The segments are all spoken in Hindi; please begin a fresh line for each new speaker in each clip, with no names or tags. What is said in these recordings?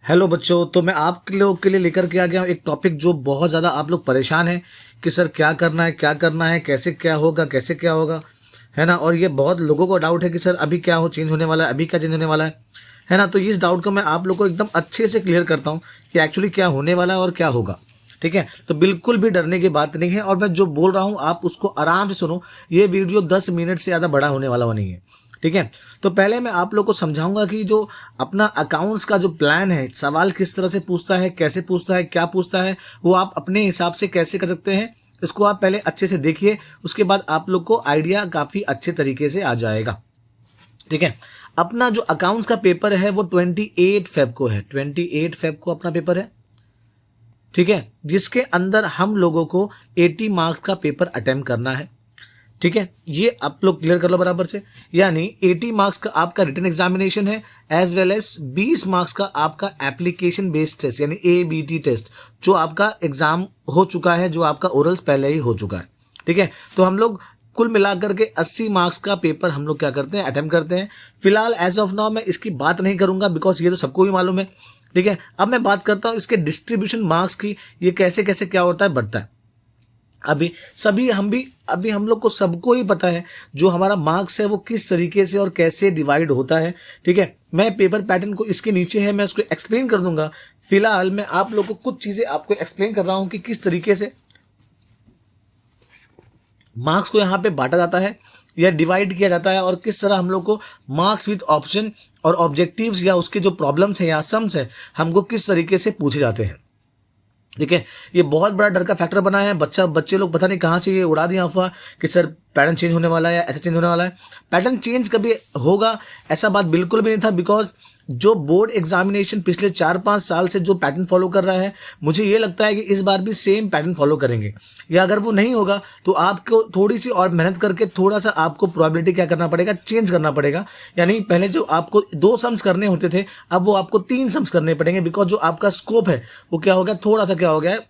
हेलो बच्चों, तो मैं आप लोगों के लिए लेकर के आ गया हूँ एक टॉपिक जो बहुत ज़्यादा आप लोग परेशान हैं कि सर क्या करना है, क्या करना है, कैसे क्या होगा, कैसे क्या होगा, है ना। और ये बहुत लोगों को डाउट है कि सर अभी क्या हो चेंज होने वाला है, अभी क्या चेंज होने वाला है ना। तो इस डाउट को मैं आप लोग को एकदम अच्छे से क्लियर करता हूँ कि एक्चुअली क्या होने वाला है और क्या होगा। ठीक है, तो बिल्कुल भी डरने की बात नहीं है और मैं जो बोल रहा हूँ आप उसको आराम से सुनो। ये वीडियो 10 मिनट से ज़्यादा बड़ा होने वाला नहीं है। ठीक है, तो पहले मैं आप लोग को समझाऊंगा कि जो अपना अकाउंट्स का जो प्लान है, सवाल किस तरह से पूछता है, कैसे पूछता है, क्या पूछता है, वो आप अपने हिसाब से कैसे कर सकते हैं। इसको आप पहले अच्छे से देखिए, उसके बाद आप लोग को आइडिया काफ़ी अच्छे तरीके से आ जाएगा। ठीक है, अपना जो अकाउंट्स का पेपर है वो 28 फेब को है। 28 फेब को अपना पेपर है। ठीक है, जिसके अंदर हम लोगों को 80 मार्क्स का पेपर अटेम्प्ट करना है। ठीक है, ये आप लोग क्लियर कर लो बराबर से। यानी 80 मार्क्स का आपका रिटन एग्जामिनेशन है, एज वेल एज 20 मार्क्स का आपका एप्लीकेशन बेस्ड टेस्ट यानी ABT टेस्ट, जो आपका एग्जाम हो चुका है, जो आपका ओरल्स पहले ही हो चुका है। ठीक है, तो हम लोग कुल मिलाकर के 80 मार्क्स का पेपर हम लोग क्या करते हैं, अटेम्प्ट करते हैं। फिलहाल एज ऑफ नाउ मैं इसकी बात नहीं करूंगा बिकॉज ये तो सबको ही मालूम है। ठीक है, अब मैं बात करता हूं इसके डिस्ट्रीब्यूशन मार्क्स की, ये कैसे कैसे क्या होता है, बढ़ता है। अभी हम लोग को सबको ही पता है जो हमारा मार्क्स है वो किस तरीके से और कैसे डिवाइड होता है। ठीक है, मैं पेपर पैटर्न को इसके नीचे है, मैं उसको एक्सप्लेन कर दूंगा। फिलहाल मैं आप लोग को कुछ चीजें आपको एक्सप्लेन कर रहा हूं कि किस तरीके से मार्क्स को यहाँ पे बांटा जाता है या डिवाइड किया जाता है और किस तरह हम लोग को मार्क्स विद ऑप्शन और ऑब्जेक्टिव्स या उसके जो प्रॉब्लम्स है या सम्स है हमको किस तरीके से पूछे जाते हैं। ठीक है, ये बहुत बड़ा डर का फैक्टर बना है। बच्चे लोग पता नहीं कहाँ से ये उड़ा दिया अफवाह कि सर पैटर्न चेंज होने वाला है या ऐसा चेंज होने वाला है। पैटर्न चेंज कभी होगा ऐसा बात बिल्कुल भी नहीं था, बिकॉज जो बोर्ड एग्जामिनेशन पिछले 4-5 साल से जो पैटर्न फॉलो कर रहा है, मुझे ये लगता है कि इस बार भी सेम पैटर्न फॉलो करेंगे। या अगर वो नहीं होगा तो आपको थोड़ी सी और मेहनत करके थोड़ा सा आपको प्रोबेबिलिटी क्या करना पड़ेगा, चेंज करना पड़ेगा। यानी पहले जो आपको 2 सम्स करने होते थे, अब वो आपको 3 सम्स करने पड़ेंगे, बिकॉज जो आपका स्कोप है वो क्या हो गया, थोड़ा सा क्या हो गया है,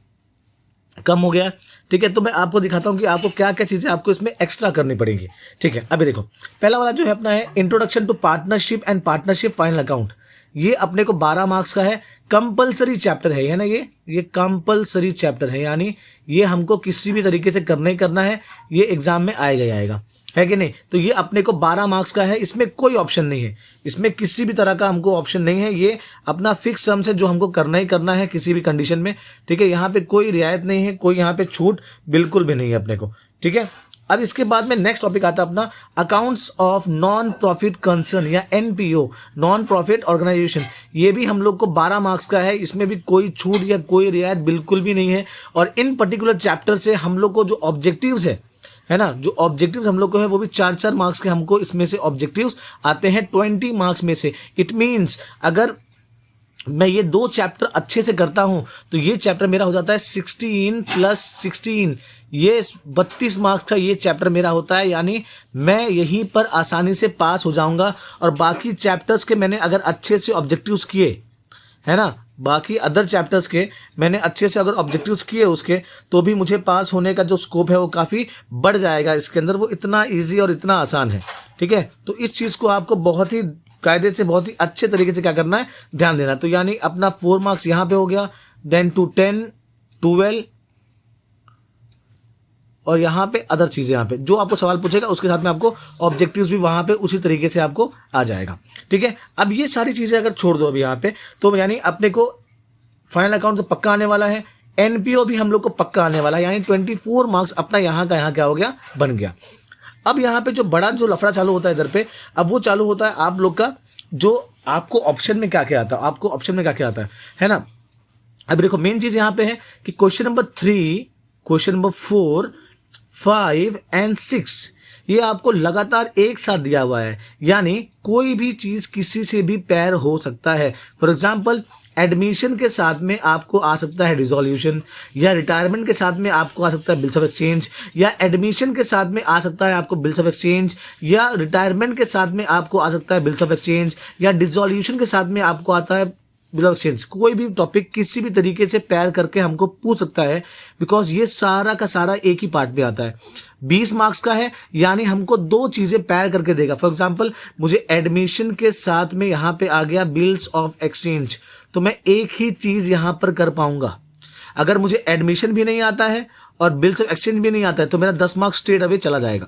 कम हो गया है। ठीक है, तो मैं आपको दिखाता हूं कि आपको क्या क्या चीजें आपको इसमें एक्स्ट्रा करनी पड़ेंगी। ठीक है, अभी देखो पहला वाला जो है अपना है introduction to partnership and partnership final account. ये अपने को 12 मार्क्स का है, कंपलसरी चैप्टर है ना। ये कंपलसरी चैप्टर है, यानी ये हमको किसी भी तरीके से करना ही करना है, ये एग्जाम में आएगा ही आएगा, है कि नहीं। तो ये अपने को 12 मार्क्स का है, इसमें कोई ऑप्शन नहीं है, इसमें किसी भी तरह का हमको ऑप्शन नहीं है। ये अपना फिक्स टर्म्स है जो हमको करना ही करना है किसी भी कंडीशन में। ठीक है, यहाँ पे कोई रियायत नहीं है, कोई यहाँ पे छूट बिल्कुल भी नहीं है अपने को। ठीक है, अब इसके बाद में नेक्स्ट टॉपिक आता है अपना accounts of non profit concern या NPO, नॉन प्रॉफिट ऑर्गेनाइजेशन। ये भी हम लोग को 12 मार्क्स का है, इसमें भी कोई छूट या कोई रियायत बिल्कुल भी नहीं है। और इन पर्टिकुलर चैप्टर से हम लोग को जो ऑब्जेक्टिव्स है ना, जो ऑब्जेक्टिव्स हम लोग को है वो भी 4-4 मार्क्स के हमको इसमें से ऑब्जेक्टिव्स आते हैं 20 मार्क्स में से। इट मीन्स अगर मैं ये 2 चैप्टर अच्छे से करता हूं तो ये चैप्टर मेरा हो जाता है 16 + 16, ये 32 मार्क्स का ये चैप्टर मेरा होता है। यानी मैं यहीं पर आसानी से पास हो जाऊंगा। और बाकी चैप्टर्स के मैंने अगर अच्छे से ऑब्जेक्टिव्स किए, है ना, बाकी अदर चैप्टर्स के मैंने अच्छे से अगर ऑब्जेक्टिव्स किए उसके, तो भी मुझे पास होने का जो स्कोप है वो काफ़ी बढ़ जाएगा इसके अंदर। वो इतना इजी और इतना आसान है। ठीक है, तो इस चीज़ को आपको बहुत ही कायदे से, बहुत ही अच्छे तरीके से क्या करना है, ध्यान देना। तो यानी अपना 4 मार्क्स यहाँ पे हो गया, देन टू 10, 12 और यहाँ पे अदर चीजें, यहाँ पे जो आपको सवाल पूछेगा उसके साथ में आपको ऑब्जेक्टिव्स भी वहां पे उसी तरीके से आपको आ जाएगा। ठीक है, अब ये सारी चीजें अगर छोड़ दो अभी यहाँ पे, तो यानी अपने को फाइनल अकाउंट तो पक्का आने वाला है, NPO भी हम लोग को पक्का आने वाला है। यानी 24 मार्क्स अपना यहाँ का यहाँ क्या हो गया, बन गया। अब यहाँ पे जो बड़ा जो लफड़ा चालू होता है इधर पे, अब वो चालू होता है आप लोग का जो आपको ऑप्शन में क्या क्या आता है, आपको ऑप्शन में क्या क्या आता है ना। अब देखो मेन चीज यहाँ पे है कि question number 3, question number 4, 5 and 6 ये आपको लगातार एक साथ दिया हुआ है। यानी कोई भी चीज किसी से भी पैर हो सकता है। फॉर एग्जाम्पल एडमिशन के साथ में आपको आ सकता है डिसोल्यूशन, या रिटायरमेंट के साथ में आपको आ सकता है बिल्स ऑफ एक्सचेंज, या एडमिशन के साथ में आ सकता है आपको बिल्स ऑफ एक्सचेंज, या रिटायरमेंट के साथ में आपको आ सकता है बिल्स ऑफ एक्सचेंज, या डिसोल्यूशन के साथ में आपको आता है बिल एक्सचेंज, कोई भी टॉपिक किसी भी तरीके से पैर करके हमको पूछ सकता है, बिकॉज ये सारा का सारा एक ही पार्ट में आता है। 20 मार्क्स का है, यानी हमको दो चीजें पैर करके देगा। फॉर एग्जाम्पल मुझे एडमिशन के साथ में यहाँ पे आ गया बिल्स ऑफ एक्सचेंज, तो मैं एक ही चीज यहां पर कर पाऊंगा। अगर मुझे एडमिशन भी नहीं आता है और बिल्स ऑफ एक्सचेंज भी नहीं आता है तो मेरा 10 मार्क्स स्ट्रेट अवे चला जाएगा।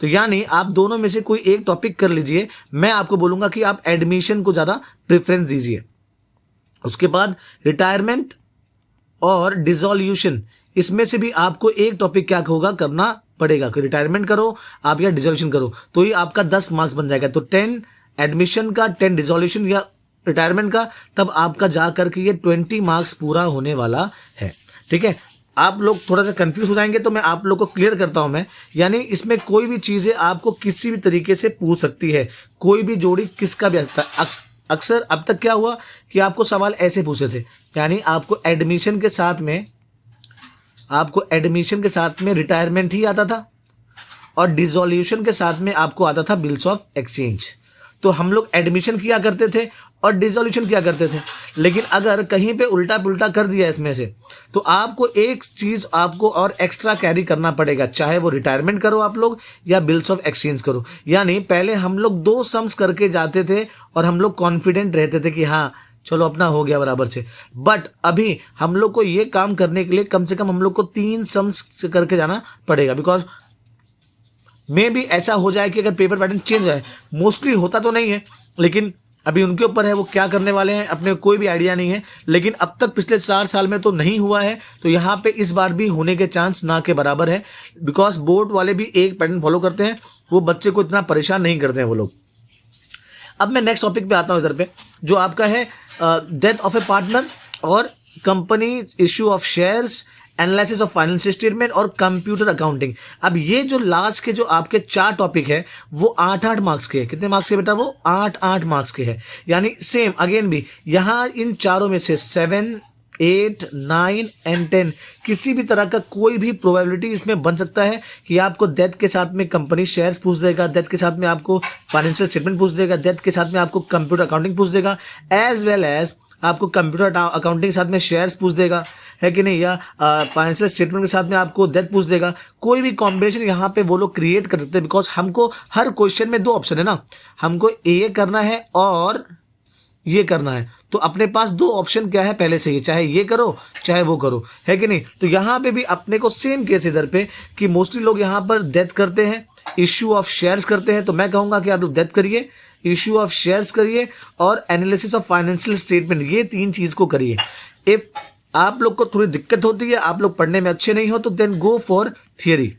तो यानी आप दोनों में से कोई एक टॉपिक कर लीजिए, मैं आपको बोलूंगा कि आप एडमिशन को ज्यादा प्रेफरेंस दीजिए। उसके बाद रिटायरमेंट और डिसोल्यूशन, इसमें से भी आपको एक टॉपिक क्या होगा, करना पड़ेगा कि रिटायरमेंट करो आप या डिसोल्यूशन करो, तो ही आपका 10 मार्क्स बन जाएगा। तो 10 एडमिशन का, 10 डिसोल्यूशन या रिटायरमेंट का, तब आपका जा करके ये 20 मार्क्स पूरा होने वाला है। ठीक है, आप लोग थोड़ा सा कंफ्यूज हो जाएंगे तो मैं आप लोग को क्लियर करता हूं मैं, यानी इसमें कोई भी चीजें आपको किसी भी तरीके से पूछ सकती है, कोई भी जोड़ी किसका भी आ सकता है। अक्सर अब तक क्या हुआ कि आपको सवाल ऐसे पूछे थे, यानी आपको एडमिशन के साथ में रिटायरमेंट ही आता था और डिसोल्यूशन के साथ में आपको आता था बिल्स ऑफ एक्सचेंज। तो हम लोग एडमिशन किया करते थे और डिसोल्यूशन किया करते थे, लेकिन अगर कहीं पे उल्टा पुल्टा कर दिया इसमें से, तो आपको एक चीज आपको और एक्स्ट्रा कैरी करना पड़ेगा, चाहे वो रिटायरमेंट करो आप लोग या बिल्स ऑफ एक्सचेंज करो। यानी पहले हम लोग 2 सम्स करके जाते थे और हम लोग कॉन्फिडेंट रहते थे कि हाँ चलो अपना हो गया बराबर से, बट अभी हम लोग को ये काम करने के लिए कम से कम हम लोग को 3 सम्स करके जाना पड़ेगा, बिकॉज मे भी ऐसा हो जाए कि अगर पेपर पैटर्न चेंज हो जाए, मोस्टली होता तो नहीं है, लेकिन अभी उनके ऊपर है वो क्या करने वाले हैं, अपने कोई भी आइडिया नहीं है। लेकिन अब तक पिछले 4 साल में तो नहीं हुआ है, तो यहाँ पे इस बार भी होने के चांस ना के बराबर है, बिकॉज बोर्ड वाले भी एक पैटर्न फॉलो करते हैं, वो बच्चे को इतना परेशान नहीं करते हैं वो लोग। अब मैं नेक्स्ट टॉपिक पे आता हूँ, इधर पे जो आपका है डेथ ऑफ ए पार्टनर और company issue of shares, analysis of financial statement और कंप्यूटर अकाउंटिंग। अब ये जो लास्ट के जो आपके 4 टॉपिक है वो 8-8 मार्क्स के हैं। कितने मार्क्स के बेटा, वो 8-8 मार्क्स के हैं। यानी सेम अगेन भी यहाँ इन चारों में से 7, 8, 9 एंड 10 किसी भी तरह का कोई भी प्रोबेबिलिटी इसमें बन सकता है कि आपको डेथ के साथ में कंपनी शेयर्स पूछ देगा, डेथ के साथ में आपको फाइनेंशियल स्टेटमेंट पूछ देगा, डेथ के साथ में आपको कंप्यूटर अकाउंटिंग पूछ देगा, एज वेल एज आपको कंप्यूटर अकाउंटिंग के साथ में शेयर्स पूछ देगा, है कि नहीं, या फाइनेंशियल स्टेटमेंट के साथ में आपको डेथ पूछ देगा। कोई भी कॉम्बिनेशन यहाँ पे वो लोग क्रिएट कर सकते हैं, बिकॉज हमको हर क्वेश्चन में 2 ऑप्शन है ना, हमको ये करना है और ये करना है, तो अपने पास 2 ऑप्शन क्या है पहले से ही, चाहे ये करो चाहे वो करो, है कि नहीं। तो यहाँ पे भी अपने को सेम केस इधर पे कि मोस्टली लोग यहाँ पर डेथ करते हैं, इश्यू ऑफ शेयर्स करते हैं, तो मैं कहूँगा कि आप लोग डेथ करिए, इश्यू ऑफ शेयर्स करिए और एनालिसिस ऑफ फाइनेंशियल स्टेटमेंट, ये 3 चीज को करिए। इफ आप लोग को थोड़ी दिक्कत होती है, आप लोग पढ़ने में अच्छे नहीं हो, तो then go for theory,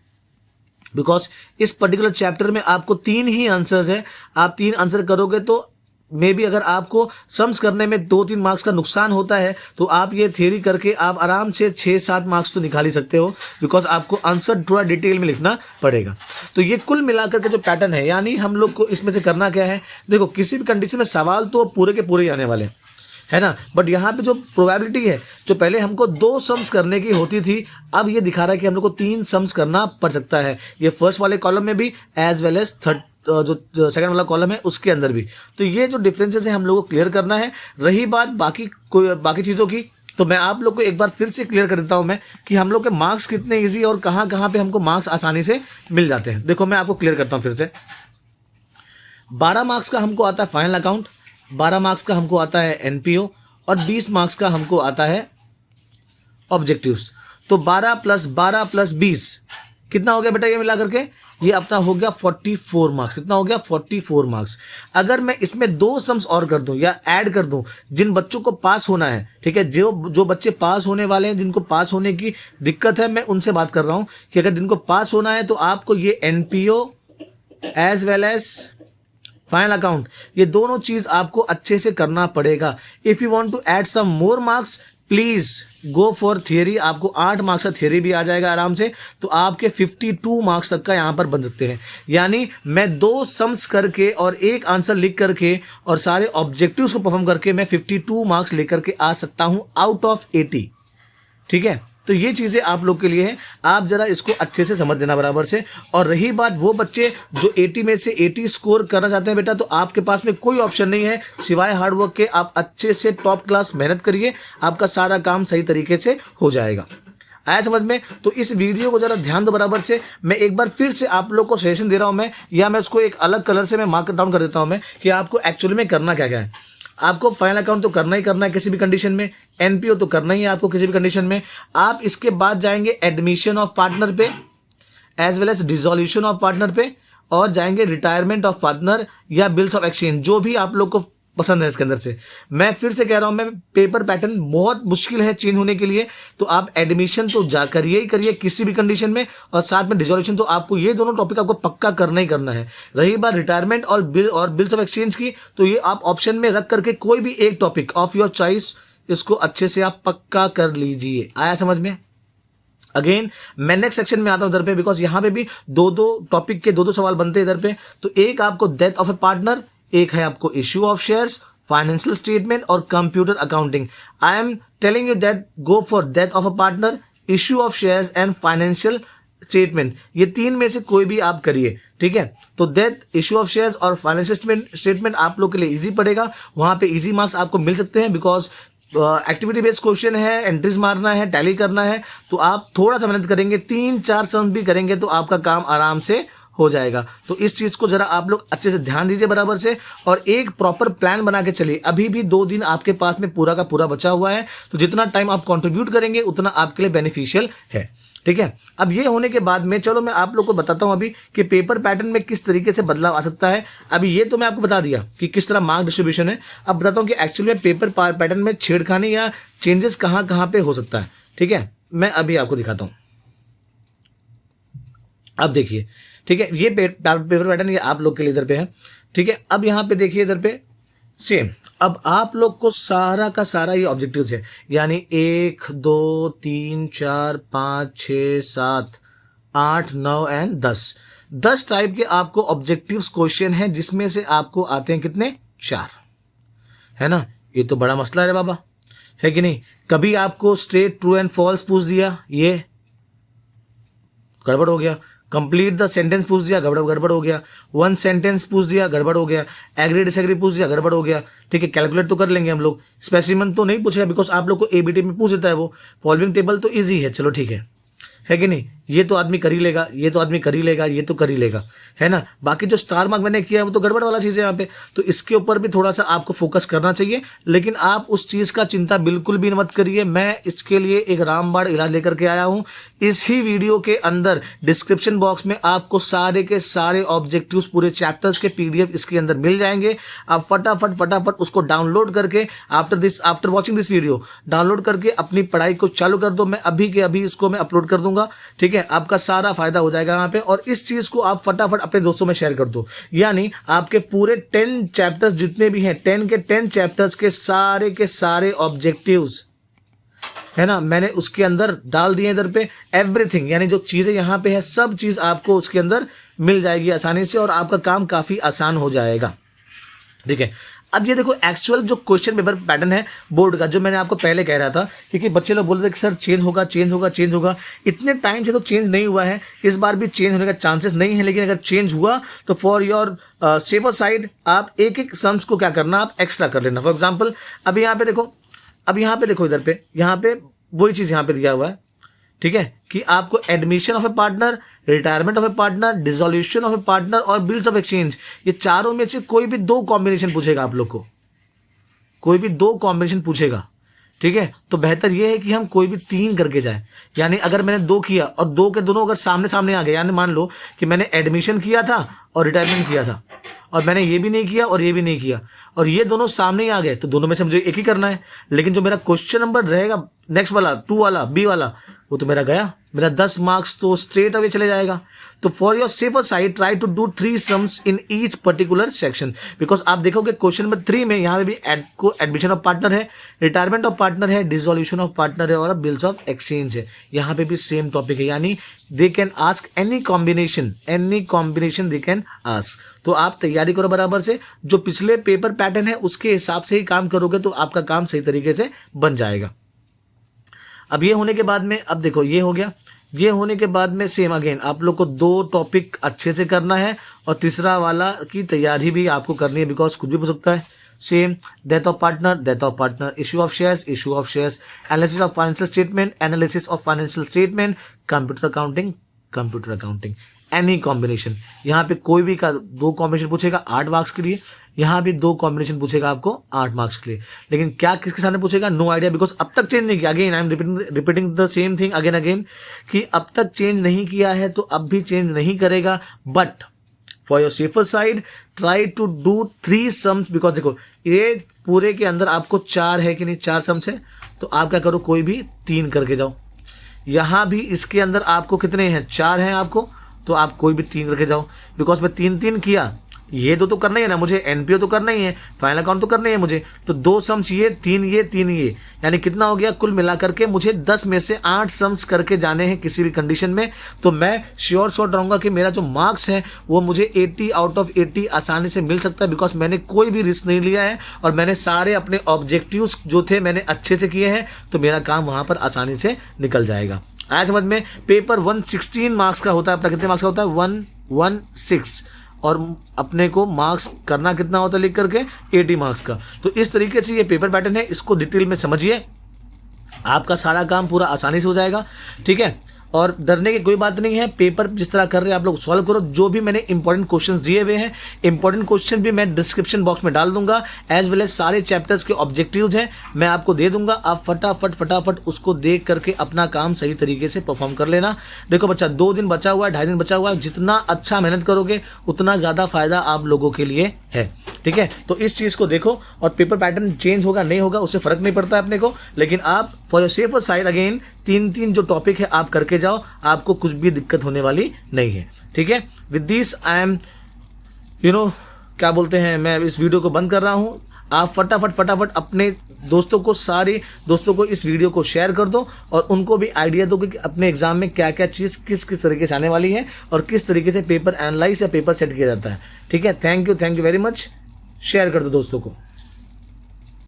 because इस पर्टिकुलर चैप्टर में आपको 3 ही आंसर्स है। आप 3 आंसर करोगे तो मे बी अगर आपको सम्स करने में 2-3 मार्क्स का नुकसान होता है, तो आप ये थियरी करके आप आराम से 6-7 मार्क्स तो निकाल ही सकते हो, बिकॉज आपको आंसर थोड़ा डिटेल में लिखना पड़ेगा। तो ये कुल मिलाकर के जो पैटर्न है, यानी हम लोग को इसमें से करना क्या है, देखो किसी भी कंडीशन में सवाल तो पूरे के पूरे ही आने वाले हैं, है ना, बट यहाँ पे जो प्रोबेबिलिटी है, जो पहले हमको 2 सम्स करने की होती थी, अब ये दिखा रहा है कि हम लोग को 3 सम्स करना पड़ सकता है। ये फर्स्ट वाले कॉलम में भी एज वेल एज जो सेकंड वाला कॉलम है उसके अंदर भी। तो ये जो डिफरेंसेस है हम लोग को क्लियर करना है। रही बात बाकी चीज़ों की, तो मैं आप लोग को एक बार फिर से क्लियर कर देता हूं मैं कि हम लोग के मार्क्स कितने ईजी और कहाँ कहाँ पे हमको मार्क्स आसानी से मिल जाते हैं। देखो मैं आपको क्लियर करता हूँ फिर से। 12 मार्क्स का हमको आता है फाइनल अकाउंट, 12 मार्क्स का हमको आता है एनपीओ और 20 मार्क्स का हमको आता है ऑब्जेक्टिव्स। तो 12 + 12 + 20 कितना हो गया बेटा, ये मिला करके ये अपना हो गया 44 मार्क्स। कितना हो गया, 44 मार्क्स। अगर मैं इसमें 2 सम्स और कर दूं या ऐड कर दूं, जिन बच्चों को पास होना है, ठीक है, जो बच्चे पास होने वाले हैं, जिनको पास होने की दिक्कत है, मैं उनसे बात कर रहा हूं कि अगर जिनको पास होना है तो आपको ये NPO as well as final account, ये दोनों चीज आपको अच्छे से करना पड़ेगा। If you want to add some more marks, please go for theory. आपको 8 मार्क्स का थियरी भी आ जाएगा आराम से, तो आपके 52 मार्क्स तक का यहां पर बन सकते हैं। यानी मैं 2 सम्स करके और 1 आंसर लिख करके और सारे ऑब्जेक्टिव्स को परफॉर्म करके मैं 52 मार्क्स लेकर के आ सकता हूं आउट ऑफ 80। ठीक है, तो ये चीज़ें आप लोग के लिए हैं, आप जरा इसको अच्छे से समझ लेना बराबर से। और रही बात वो बच्चे जो 80 में से 80 स्कोर करना चाहते हैं बेटा, तो आपके पास में कोई ऑप्शन नहीं है सिवाय हार्डवर्क के। आप अच्छे से टॉप क्लास मेहनत करिए, आपका सारा काम सही तरीके से हो जाएगा। आया समझ में? तो इस वीडियो को जरा ध्यान दो बराबर से। मैं एक बार फिर से आप लोग को सजेशन दे रहा हूं मैं, या मैं उसको एक अलग कलर से मैं मार्क डाउन कर देता हूं मैं, कि आपको एक्चुअली में करना क्या क्या है। आपको फाइनल अकाउंट तो करना ही करना है किसी भी कंडीशन में, एनपीओ तो करना ही है आपको किसी भी कंडीशन में। आप इसके बाद जाएंगे एडमिशन ऑफ पार्टनर पे, as well as dissolution of partner पे, और जाएंगे रिटायरमेंट ऑफ पार्टनर या बिल्स ऑफ एक्सचेंज, जो भी आप लोग को पसंद है इसके अंदर से। मैं फिर से कह रहा हूं, मैं पेपर पैटर्न बहुत मुश्किल है चेंज होने के लिए, तो आप एडमिशन तो जा करिए ही करिए किसी भी कंडीशन में, और साथ में डिसोल्यूशन, तो आपको ये दोनों टॉपिक आपको पक्का करना ही करना है। रही बात रिटायरमेंट और बिल्स ऑफ एक्सचेंज की, तो ये आप ऑप्शन में रख करके कोई भी एक टॉपिक ऑफ योर चॉइस इसको अच्छे से आप पक्का कर लीजिए। आया समझ में? अगेन मैं नेक्स्ट सेक्शन में आता हूं इधर पे, बिकॉज यहां पे भी दो टॉपिक के दो सवाल बनते हैं इधर पे। तो एक आपको डेथ ऑफ ए पार्टनर, एक है आपको issue of shares, financial statement और computer accounting. I am telling you that go for death of a partner, issue of shares and financial statement. ये तीन में से कोई भी आप करिए, ठीक है? तो डेथ, इश्यू ऑफ शेयर्स और फाइनेंशियल स्टेटमेंट आप लोग के लिए इजी पड़ेगा, वहां पे इजी मार्क्स आपको मिल सकते हैं, बिकॉज एक्टिविटी बेस्ड क्वेश्चन है, एंट्रीज मारना है, टैली करना है। तो आप थोड़ा सा मेहनत करेंगे, 3-4 सम्स भी करेंगे तो आपका काम आराम से हो जाएगा। तो इस चीज को जरा आप लोग अच्छे से ध्यान दीजिए बराबर से, और एक प्रॉपर प्लान बना के चलिए। अभी भी 2 दिन आपके पास में पूरा का पूरा बचा हुआ है, तो जितना टाइम आप कंट्रीब्यूट करेंगे उतना आपके लिए बेनिफिशियल है, ठीक है? अब ये होने के बाद में चलो मैं आप लोग को बताता हूं अभी कि पेपर पैटर्न में किस तरीके से बदलाव आ सकता है। अभी ये तो मैं आपको बता दिया कि किस तरह मार्क डिस्ट्रीब्यूशन है। अब बताता हूं कि एक्चुअली में पेपर पैटर्न में छेड़खानी या चेंजेस कहां कहां पे हो सकता है, ठीक है? मैं अभी आपको दिखाता हूं। अब देखिए, ठीक है, ये पेपर पैटर्न ये आप लोग के लिए इधर पे है, ठीक है? अब यहाँ पे देखिए इधर पे सेम, अब आप लोग को सारा का सारा ये ऑब्जेक्टिव्स है, यानी 1 2 3 4 5 6 7 8 9 एंड 10 टाइप के आपको ऑब्जेक्टिव्स क्वेश्चन है, जिसमें से आपको आते हैं कितने? 4, है ना? ये तो बड़ा मसला है बाबा, है कि नहीं? कभी आपको स्ट्रेट ट्रू एंड फॉल्स पूछ दिया, ये गड़बड़ हो गया। कंप्लीट द सेंटेंस पूछ दिया, गड़बड़ हो गया। 1 सेंटेंस पूछ दिया, गड़बड़ हो गया। एग्री डिसएग्री पूछ दिया, गड़बड़ हो गया, ठीक है? कैलकुलेट तो कर लेंगे हम लोग, स्पेसिमन तो नहीं पूछेगा, बिकॉज आप लोग को एबीटी में पूछ देता है वो। फॉलोइंग टेबल तो इजी है, चलो ठीक है कि नहीं? ये तो आदमी कर ही लेगा, ये तो आदमी कर ही लेगा, ये तो कर ही लेगा, है ना? बाकी जो स्टार मार्क मैंने किया है वो तो गड़बड़ वाला चीज़ है यहाँ पे, तो इसके ऊपर भी थोड़ा सा आपको फोकस करना चाहिए। लेकिन आप उस चीज़ का चिंता बिल्कुल भी मत करिए, मैं इसके लिए एक रामबाण इलाज लेकर के आया हूँ। इस ही वीडियो के अंदर डिस्क्रिप्शन बॉक्स में आपको सारे के सारे ऑब्जेक्टिव्स, पूरे चैप्टर्स के PDF इसके अंदर मिल जाएंगे। आप फटाफट उसको डाउनलोड करके after watching this video download करके अपनी पढ़ाई को चालू कर दो। मैं अभी के अभी इसको मैं अपलोड कर दूंगा, ठीक है? आपका सारा फायदा हो जाएगा यहाँ पे, और इस चीज को आप फटाफट अपने दोस्तों में शेयर कर दो। यानी आपके पूरे 10 चैप्टर्स जितने भी हैं, 10 के 10 चैप्टर्स के सारे ऑब्जेक्टिव्स, है ना, मैंने उसके अंदर डाल दिए इधर पे एवरीथिंग, यानी जो चीजें यहाँ पे है सब चीज आपको उसके अंदर मिल जाएगी आसानी से, और आपका काम काफी आसान हो जाएगा, ठीक है? अब ये देखो एक्चुअल जो क्वेश्चन पेपर पैटर्न है बोर्ड का, जो मैंने आपको पहले कह रहा था, क्योंकि बच्चे लोग बोल रहे थे कि सर चेंज होगा, इतने टाइम से तो चेंज नहीं हुआ है, इस बार भी चेंज होने का चांसेस नहीं है। लेकिन अगर चेंज हुआ तो फॉर योर सेफर साइड आप एक सम्स को क्या करना, आप एक्स्ट्रा कर लेना। फॉर एग्जाम्पल अब यहाँ पे देखो इधर पे, यहाँ पे वही चीज यहाँ पे दिया हुआ है, ठीक है? कि आपको admission of A partner, retirement of A partner, dissolution of A partner और बिल्स ऑफ एक्सचेंज, ये चारों में से कोई भी 2 कॉम्बिनेशन पूछेगा आप लोग को, कोई भी 2 कॉम्बिनेशन पूछेगा, ठीक है? तो बेहतर ये है कि हम कोई भी 3 करके जाए। यानी अगर मैंने 2 किया और 2 के दोनों अगर सामने सामने आ गए, यानी मान लो कि मैंने एडमिशन किया था और रिटायरमेंट किया था, और मैंने ये भी नहीं किया और ये भी नहीं किया, और ये दोनों सामने ही आ गए, तो दोनों में से मुझे एक ही करना है। लेकिन जो मेरा क्वेश्चन नंबर रहेगा नेक्स्ट वाला, 2 वाला, बी वाला, वो तो मेरा गया, मेरा 10 मार्क्स तो स्ट्रेट अवे चले जाएगा। तो for your safer side try to do 3 sums in each particular section, because आप देखोगे क्वेश्चन नंबर 3 में यहाँ पे भी एडमिशन ऑफ पार्टनर है, रिटायरमेंट ऑफ पार्टनर है, डिसोल्यूशन ऑफ पार्टनर है और बिल्स ऑफ एक्सचेंज है। यहाँ पे भी सेम टॉपिक है, यानी they can ask any combination they can ask. तो आप तैयारी करो बराबर से, जो पिछले पेपर पैटर्न है उसके हिसाब से ही काम करोगे तो आपका काम सही तरीके से बन जाएगा। अब ये होने के बाद में, अब देखो ये हो गया, ये होने के बाद में सेम अगेन आप लोग को 2 टॉपिक अच्छे से करना है और तीसरा वाला की तैयारी भी आपको करनी है, बिकॉज कुछ भी हो सकता है। Same death of partner, issue of shares, analysis of financial statement, computer accounting, any combination. यहाँ पे कोई भी का 2 कॉम्बिनेशन पूछेगा 8 मार्क्स के लिए, यहाँ भी 2 कॉम्बिनेशन पूछेगा आपको 8 मार्क्स के लिए। लेकिन क्या किसके सामने पूछेगा, नो आइडिया, बिकॉज अब तक चेंज नहीं किया। Again I am repeating the same thing again कि अब तक चेंज नहीं किया है तो अब भी चेंज नहीं करेगा। But for your safer side try to do 3 sums, because देखो ये पूरे के अंदर आपको 4 है कि नहीं, 4 सम्स है, तो आप क्या करो, कोई भी 3 करके जाओ। यहाँ भी इसके अंदर आपको कितने हैं, 4 हैं आपको, तो आप कोई भी 3 करके जाओ, बिकॉज मैं 3 किया, ये तो करना ही है ना मुझे, एनपीओ तो करना ही है, फाइनल अकाउंट तो करना ही है मुझे, तो 2 सम्स ये 3 ये, यानी कितना हो गया, कुल मिलाकर के मुझे 10 में से 8 सम्स करके जाने हैं किसी भी कंडीशन में। तो मैं श्योर शॉट रहूँगा कि मेरा जो मार्क्स है वो मुझे 80 आउट ऑफ 80 आसानी से मिल सकता है, बिकॉज मैंने कोई भी रिस्क नहीं लिया है और मैंने सारे अपने ऑब्जेक्टिव्स जो थे मैंने अच्छे से किए हैं, तो मेरा काम वहाँ पर आसानी से निकल जाएगा। आया समझ में। पेपर 116 मार्क्स का होता है, अपना कितने मार्क्स का होता है, 116, और अपने को मार्क्स करना कितना होता है लिख करके, 80 मार्क्स का। तो इस तरीके से ये पेपर पैटर्न है, इसको डिटेल में समझिए, आपका सारा काम पूरा आसानी से हो जाएगा। ठीक है, और डरने की कोई बात नहीं है, पेपर जिस तरह कर रहे हैं आप लोग सॉल्व करो। जो भी मैंने इंपॉर्टेंट क्वेश्चंस दिए हुए हैं, इंपॉर्टेंट क्वेश्चन भी मैं डिस्क्रिप्शन बॉक्स में डाल दूंगा, एज वेल एज सारे चैप्टर्स के ऑब्जेक्टिव्स हैं मैं आपको दे दूंगा। आप फटाफट उसको देख करके अपना काम सही तरीके से परफॉर्म कर लेना। देखो बच्चा, 2 दिन बचा हुआ है, 2.5 दिन बचा हुआ है, जितना अच्छा मेहनत करोगे उतना ज़्यादा फायदा आप लोगों के लिए है। ठीक है, तो इस चीज़ को देखो, और पेपर पैटर्न चेंज होगा नहीं होगा उससे फर्क नहीं पड़ता है अपने को, लेकिन आप for your safer side again 3 जो टॉपिक है आप करके जाओ, आपको कुछ भी दिक्कत होने वाली नहीं है। ठीक है, विद दिस आई एम क्या बोलते हैं, मैं इस वीडियो को बंद कर रहा हूँ। आप फटाफट अपने दोस्तों को, सारे दोस्तों को इस वीडियो को शेयर कर दो और उनको भी आइडिया दो कि अपने एग्जाम में क्या क्या चीज़ किस तरीके से आने वाली है और किस तरीके से पेपर एनालाइज या पेपर सेट किया जाता है। ठीक है, thank you very much. Share कर दो दोस्तों को।